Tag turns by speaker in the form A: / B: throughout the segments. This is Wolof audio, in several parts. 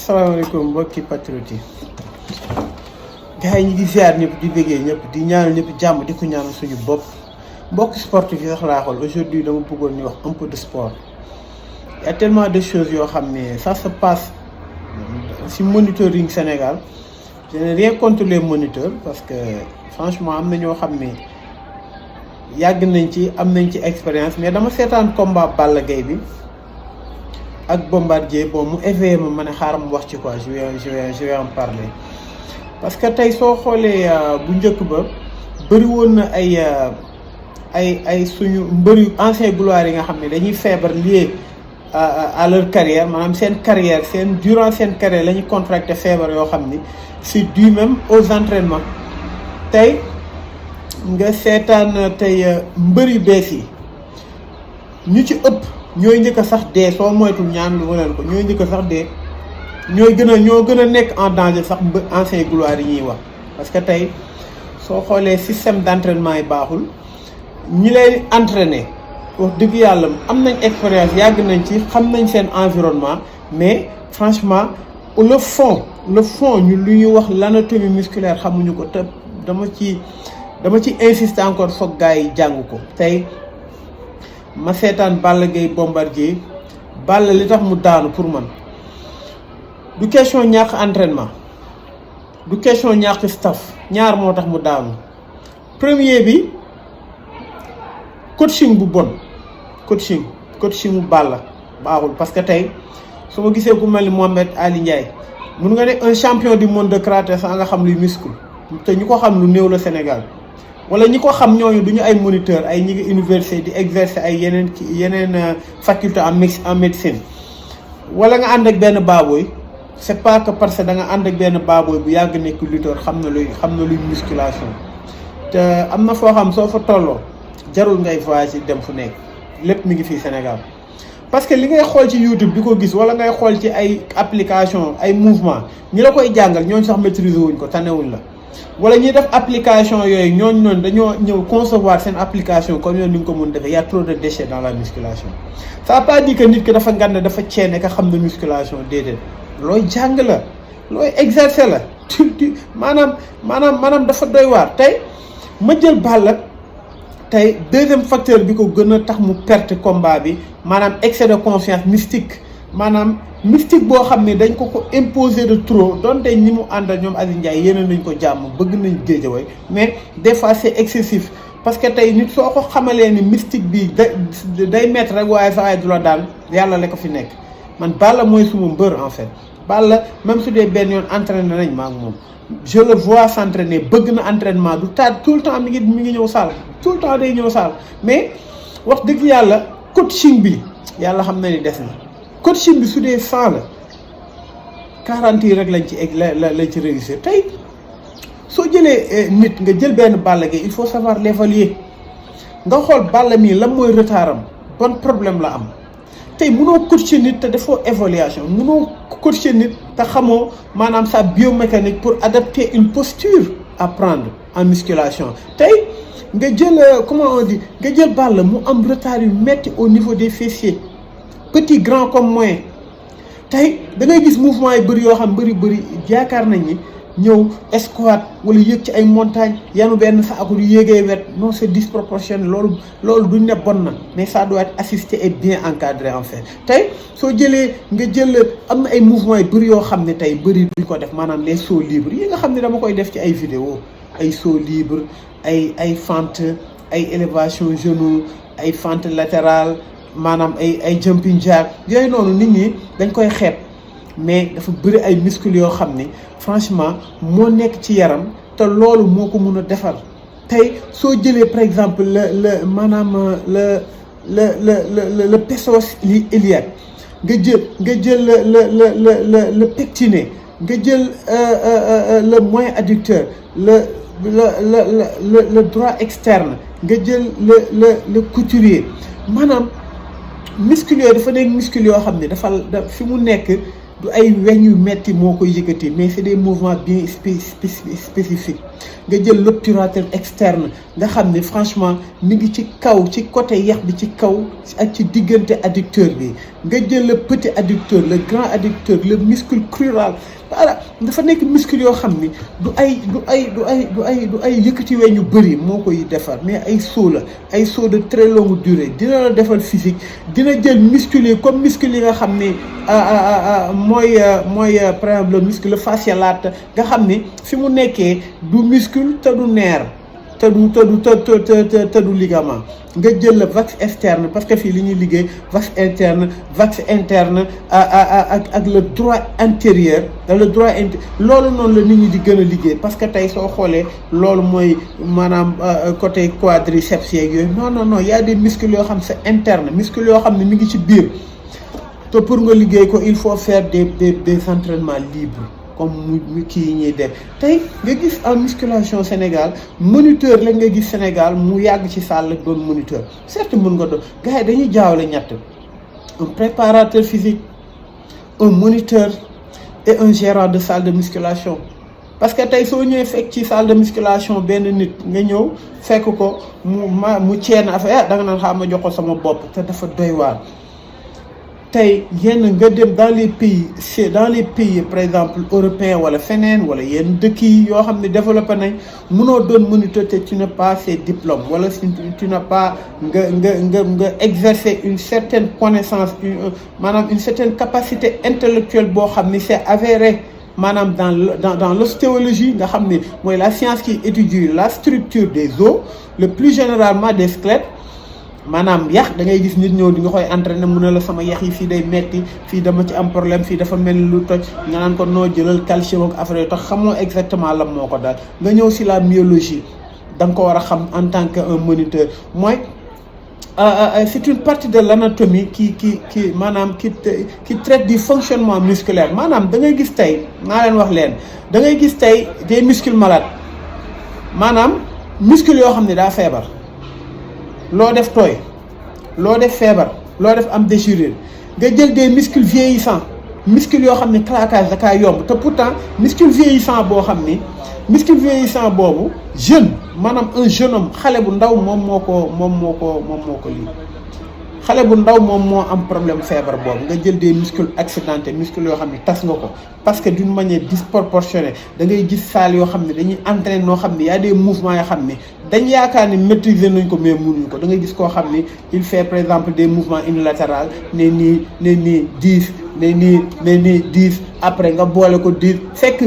A: asalaamaaleykum mbokki patriote yi gars yi ñu ngi ziar ñëpp di bëggee ñëpp di ñaanal ñëpp jàmm di ko ñaanal suñu bopp mbokki sportif yi sax laa xool aujourd'hui dama bëggoon ñu wax un peu de sport. Il y a tellement de choses yoo xam ne ça se passe si monitoring Sénégal je n'ai rien contre les moniteurs parce que franchement am na ñoo xam ne yàgg nañ ci am nañ ci expérience mais dama seetaan combat Balla Gaye bi ak Bombardier bon mu éveillé ma ne xaaral mu wax ci quoi je vais en parler parce que tey soo xoolee bu njëkk ba bëri woon na ay suñu mbëri ancien gloire yi nga xam ne dañuy feebar lié à leur carrière maanaam seen carrière durant seen carrière la ñuy contracté feebar yoo xam ni c'est dû même aux entraînements tey nga seetaan tey mbëri bees yi ñu ci ëpp ñooy njëkk a sax dee soo moytul ñaan lu ma leen ko ñooy njëkk a sax dee ñoo gën a nekk en danger sax ancien gloire yi ñuy wax parce que tey soo xoolee système d'entraînement yi baaxul ñi lay entraîner wax dëgg yàlla am nañ expérience yàgg nañ ci xam nañ seen environnement mais franchement le fond ñu lu ñuy wax l'anatomie musculaire xamuñu ko te dama ci insister encore foog gars yi jàng ko tey ma seetaan Balla Gaye Bombardier Balla li tax mu daanu pour man du question ñàkk entraînement du question ñàkk staff ñaar moo tax mu daanu premier bi coaching bu bon coaching bu Balla baaxul parce que tey su ma gisee ku mel ni Mohamed Ali Ndiaye mun nga ne un champion du monde de karaté sans nga xam luy muscle te ñu ko xam lu néew la Sénégal wala ñi ko xam ñooñu du ñu ay moniteur ay ñi ngi université di exercer ay yeneen faculté en médecine wala nga ànd ak benn baabooy c'est pas que parce que da nga ànd ak benn baabooy bu yàgg nekk lutteur xam na luy musculation te am na foo xam soo fa tolloo jarul ngay voyager dem fu nekk lépp mi ngi fii Sénégal parce que li ngay xool ci YouTube di ko gis wala ngay xool ci ay application ay mouvement ñi la koy jàngal ñooñu sax maîtriser wuñ ko tanewuñ la wala ñuy def application yooyu ñooñu dañoo ñëw concevoir seen application comme yoon ni nga ko mun defee y a trop de déchets dans la musculation ça veut pas dire que nit ki dafa ngand dafa ceene ka xam ne musculation déedéet looy jàng la looy exercer la maanaam dafa doy waar tey ma jël Balla tey deuxième facteur bi ko gën a tax mu perte combat bi maanaam excès de confiance mystique boo xam ne dañ ko imposer de trop donte ñi mu àndal ñoom Aziz Ndiaye yéene nañ ko jàmm bëgg nañ Guédiawaye mais des fois c'est excessif parce que tey nit soo ko xamalee ni mystique bi day mettre rek waaye sa waay du la daal yàlla la ko fi nekk man Balla mooy suma mbër en fait Balla même su dee benn yoon entraîné nañ ma ak moom je le vois s'entraîner bëgg na entraînement du taat tout le temps mi ngi ñëw salle tout le temps day ñëw salle mais wax dëgg yàlla coaching bi yàlla xam na ni des na coaching bi su dee 100 la 40 yi rek lañ ci réussir tey soo jëlee nit nga jël benn Balla Gaye il faut savoir l'évaluer nga xool Balla mii lan mooy retardam bon problème la am tey mënoo coacher nit te defoo évaluation mënoo coacher nit te xamoo maanaam sa biomécanique pour adapter une posture à prendre en musculation tey nga jël comment on dit nga jël Balla mu am retard yu metti au niveau des fessiers petit grand comme moyen tey da ngay gis mouvement yi bëri yoo xam bëri yaakaar nañ ni ñëw squat wala yëg ci ay montagne yanu benn saako du yéegee wet non c'est disproportionné loolu duñ ne bon na mais ça doit être assisté et bien encadré en fait tey soo jëlee nga jël am na ay mouvements yu bëri yoo xam ne tey bëri duñ ko def maanaam les sauts libres yi nga xam ne dama koy def ci ay vidéo ay sauts libres ay fente ay élévation genou ay fente latérale maanaam ay jumping jack yooyu noonu nit ñi dañ koy xeeb mais dafa bëri ay muscles yoo xam ne franchement moo nekk ci yaram te loolu moo ko mun a defar tey soo jëlee par exemple le psoas iliaque nga jël le pectiné nga jël le moyen adducteur le droit externe nga jël le couturier maanaam muscle yooyu dafa nekk muscle yoo xam ne dafa fi mu nekk du ay weñ yu metti moo koy yëkkati mais c'est des mouvements bien spécifiques nga jël l'obturateur externe nga xam ne franchement mi ngi ci kaw ci côté yax bi ci kaw ak ci diggante adducteur bi nga jël le petit adducteur le grand adducteur le muscle crural voilà dafa nekk muscle yoo xam ni du ay yëkkati weñ yu bëri moo koy defar mais ay saut la ay saut de très longue durée dina la defal physique dina jël muscle yi comme muscle yi nga xam ni mooy par exemple le muscle facial laat nga xam ni fi mu nekkee du muscle te du nerf te du ligament nga jël le vax externe parce que fii li ñuy liggéey vax interne ak le droit antérieur loolu noonu la nit ñi di gën a liggéey parce que tey soo xoolee loolu mooy maanaam côté quadriceps yeeg yooyu non y a des muscles yoo xam c'est interne muscles yoo xam ne mi ngi ci biir te pour nga liggéey ko il faut faire des entraînements libres comme mu kii yi ñuy def tey nga gis en musculation Sénégal moniteur la nga gis Sénégal mu yàgg ci salle la doon moniteur certes mën nga doon gars yi dañuy jaawale ñett un préparateur physique un moniteur et un gérant de salle de musculation parce que tey soo ñëwee fekk ci salle de musculation benn nit nga ñëw fekk ko mu ceen affaire da nga naan xam ma jox ko sama bopp te dafa doy waar tey yenn nga dem dans les pays par exemple européens wala feneen wala yenn dëkk yi yoo xam ne développé nañ mënoo doon moniteur te tu n'as pas ces diplômes wala tu n'as pas nga exercer une certaine connaissance maanaam une certaine capacité intellectuelle boo xam ni c'est avéré maanaam dans l'ostéologie nga xam ne mooy la science qui étudie la structure des os le plus généralement des squelettes maanaam yax da ngay gis nit ñëw di nga koy entraîner mu ne la sama yax yi fii day metti fii dama ci am problème fii dafa mel ni lu toj nga naan ko noo jëlal calcium ak affaire yi tax xamoo exactement lan moo ko daal nga ñëw si la myologie da nga ko war a xam en tant que un moniteur mooy c'est une partie de l'anatomie qui traite du fonctionnement musculaire maanaam da ngay gis tey naa leen wax leen da ngay gis tey des muscles malades maanaam muscles yoo xam ne daa feebar loo def tooy loo def feebar loo def am déchirure nga jël des muscles vieillissants muscles yoo xam ne claquage da kaa yomb te pourtant muscle vieillissant boo xam ni muscle vieillissant boobu jeune maanaam un jeune homme xale bu ndaw moom moo ko lii xale bu ndaw moom moo am problème feebar boobu nga jël des muscles accidentés muscles yoo xam ne tas nga ko parce que d'une manière disproportionnée da ngay gis salle yoo xam ne dañuy entraîner noo xam ne y a des mouvements yoo xam ne dañ yaakaar ni maîtriser nañ ko mais mënuñ ko da ngay gis koo xam ni il fait par exemple des mouvements unilatéraux ne nii 10 ne nii 10 après nga boole ko 10 fekk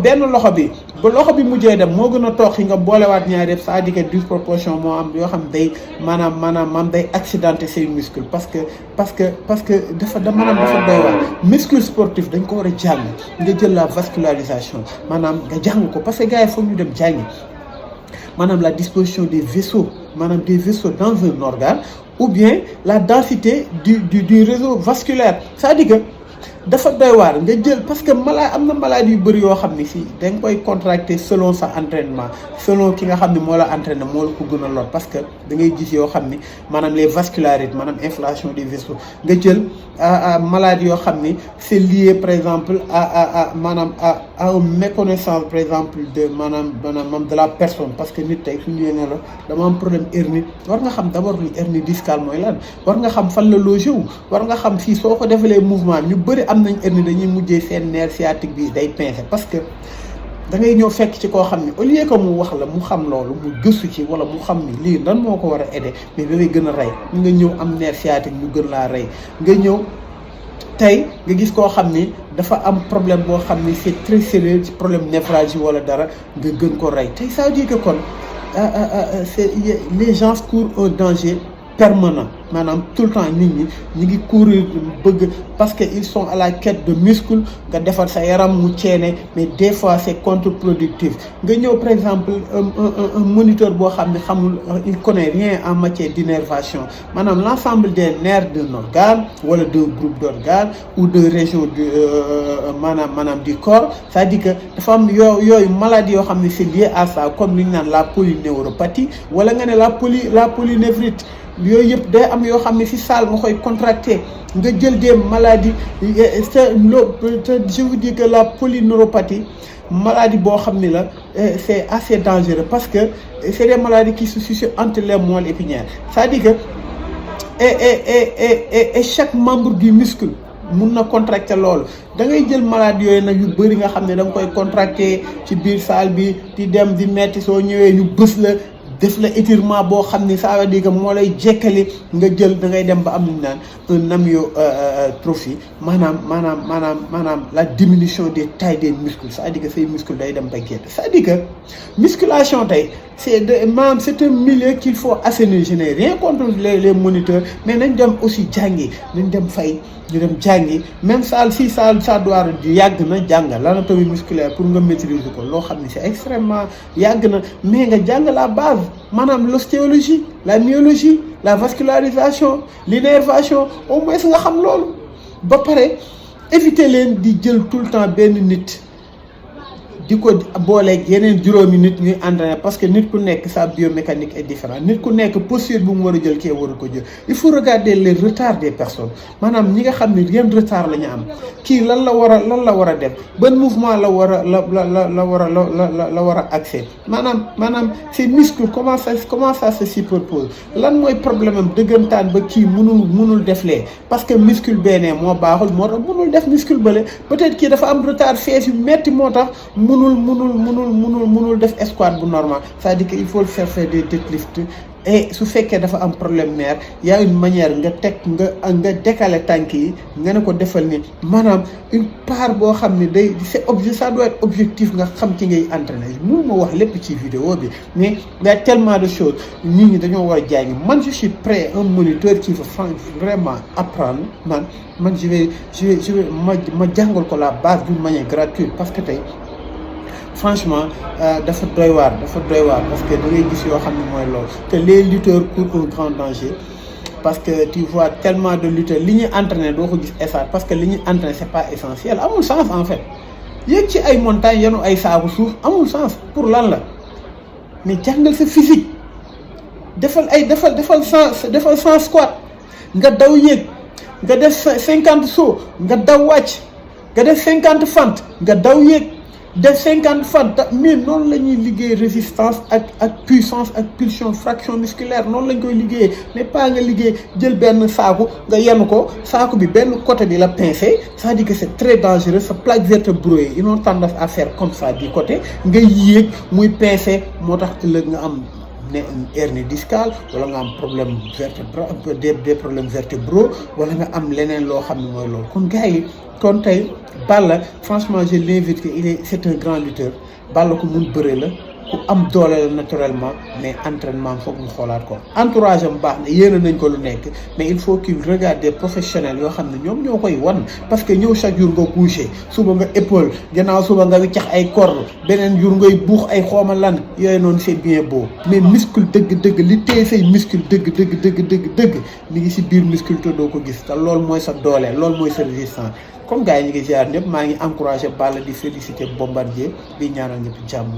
A: benn loxo bi ba loxo bi mujjee dem moo gën a toog nga boolewaat ñaari yëpp c'est-à-dire que disproportion moo am yoo xam day maanaam day accidenté say muscles parce que dafa doy waar muscle sportif dañ ko war a jàng nga jël la vascularisation maanaam nga jàng ko parce que gars yi foog ñu dem jàngi maanaam la disposition des vaisseaux maanaam des vaisseaux dans un organe ou bien la densité du réseau vasculaire c'est-à-dire que dafa doy waar nga jël parce que am na maladie yu bëri yoo xam ni si da nga koy contracter selon sa entraînement selon ki nga xam ne moo la entraîné moo la ko gën a lor parce que da ngay gis yoo xam ni maanaam les vascularites maanaam inflammation des vaisseaux nga jël maladie yoo xam ni c'est lié par exemple à une méconnaissance par exemple de maanaam de la personne parce que nit tey suñu ne la dama am problème hernie war nga xam d'abord lu hernie discale mooy lan war nga xam fan la logé wu war nga xam fii soo ko defalee mouvement ñu bëri am nañ hernie dañuy mujjee seen nerf sciatique bi day pincé parce que da ngay ñëw fekk ci koo xam ne au lieu que mu wax la mu xam loolu mu gëstu ci wala mu xam ni lii lan moo ko war a aider mais da lay gën a rey nga ñëw am nerf sciatique mu gën laa rey nga ñëw tey nga gis koo xam ni dafa am problème boo xam ni c'est très sérieux ci problème névralgie wala dara nga gën ko rey tey ça veut dire que kon c'est les gens courent un danger permanent maanaam tout le temps nit ñi ñu ngi courir bëgg parce que ils sont à la quête de muscles nga defar sa yaram mu ceene mais des fois c'est contre-productif nga ñëw par exemple un moniteur boo xam ne xamul il connaît rien en matière d'innervation maanaam l'ensemble des nerfs d'un organe wala d'un groupe d'organes ou de région du maanaam du corps c'est-à-dire que dafa am yooyu maladie yoo xam ne c'est lié à ça comme li ñu naan la polyneuropathie wala nga ne la polynévrite yooyu yëpp day am yoo xam ne ci salle nga koy contracter nga jël des maladies je vous dis que la polyneuropathie maladie boo xam ni la c'est assez dangereux parce que c'est des maladies qui se situent entre les moelles épinières, c'est-à-dire que et chaque membre du muscle mun na contracter loolu. da ngay jël maladie yooyu nag yu bëri nga xam ne da nga koy contracter ci biir salle bi di dem di metti soo ñëwee ñu bës la def la étirement boo xam ni ça veut dire que moo lay jekkali nga jël da ngay dem ba am naan un amyotrophie maanaam la diminution des tailles des muscles, c'est-à-dire que say muscles day dem ba gedd. c'est-à-dire que musculation tey c'est un milieu qu'il faut assainir. Je n'ai rien contre les moniteurs, mais nañ dem aussi jàngi, nañ dem fay ñu dem jàngi. Même ça doit yàgg na jàng l'anatomie musculaire pour nga maîtriser ko loo xam ne c'est extrêmement yàgg na, mais nga jàng la base maanaam l'ostéologie, la myologie, la vascularisation, l'innervation, au moins nga xam loolu. ba pare éviter leen di jël tout le temps benn nit di ko booleeg yeneen juróomi nit ñuy entraîner, parce que nit ku nekk sa biomécanique est différente. Nit ku nekk posture bu mu war a jël kee war a ko jël. Il faut regarder les retards des personnes, maanaam ñi nga xam ne yan retard la ñu am, kii lan la war a def, ban mouvement la war a accès, maanaam ces muscles comment ça se superpose, lan mooy problème am dëggantaan ba kii mënul def lee parce que muscle beneen moo baaxul moo tax mënul def muscle bële. Peut-être kii dafa am retard fees yu metti moo tax mënul def squat bu normal. C'est-à-dire que il faut le faire des deadlifts. Et su fekkee dafa am problème nerf, y a une manière nga décaler tànk yi nga ne ko defal ni maanaam une part boo xam ne day ça doit être objectif nga xam ci ngay entraîner. mënu ma wax lépp ci vidéo bi, mais il y a tellement de choses nit ñi dañoo war a jàngi. Man je suis prêt, un moniteur qui veut vraiment apprendre, man je vais ma jàngal ko la base d'une manière gratuite, parce que tey franchement dafa doy waar parce que da ngay gis yoo xam ne mooy loolu que les lutteurs courent un grand danger, parce que tu vois tellement de lutteurs li ñuy entraîner doo ko gis essentiel, parce que li ñuy entraîner c'est pas essentiel, amul sens en fait. yéeg ci ay montagnes yenu ay saabu suuf amul sens, pour lan la? mais jàngal sa physique, defal 100 squat, nga daw yéeg, nga def 50 sauts, nga daw wàcc, nga def 50 fentes, nga daw yéeg, def 50 fentes. Mais noonu la ñuy liggéey résistance ak puissance ak pulsion, fraction musculaire, noonu lañ koy liggéeyee. Mais pas nga liggéey jël benn saaku nga yenu ko, saaku bi benn côté bi la pincé, c'est-à-dire que c'est très dangereux. Sa plaque vertébrale ils ont tendance à faire comme ça du côté, nga yéeg muy pincé, moo tax ëllëg nga am hernie discale, wala nga am problème vertébral, des problèmes vertébraux, wala nga am leneen loo xam ne mooy loolu. Kon gars yi, kon tey Balla franchement je l'invite que c'est un grand lutteur. Balla ko mun bëre la, ku am doole la naturellement, mais entraînement foog mu xoolaat ko. Entourage am baax na, yéene nañ ko lu nekk, mais il faut qu'il regarde des professionnels yoo xam ne ñoom ñoo koy wan, parce que ñëw chaque jour nga couché, suba nga épaule, gannaaw suba nga wiccax ay corde, beneen jour ngay buux ay xooma lan, yooyu noonu c'est bien beau, mais muscle dëgg li téye say muscle dëgg mi ngi si biir muscle te doo ko gis, te loolu mooy sa doole, loolu mooy sa résistance. Comme gars yi ñu ngi ziar ñëpp, maa ngi encouragé Balla di féliciter Bombardier, di ñaanal ñëpp jàmm.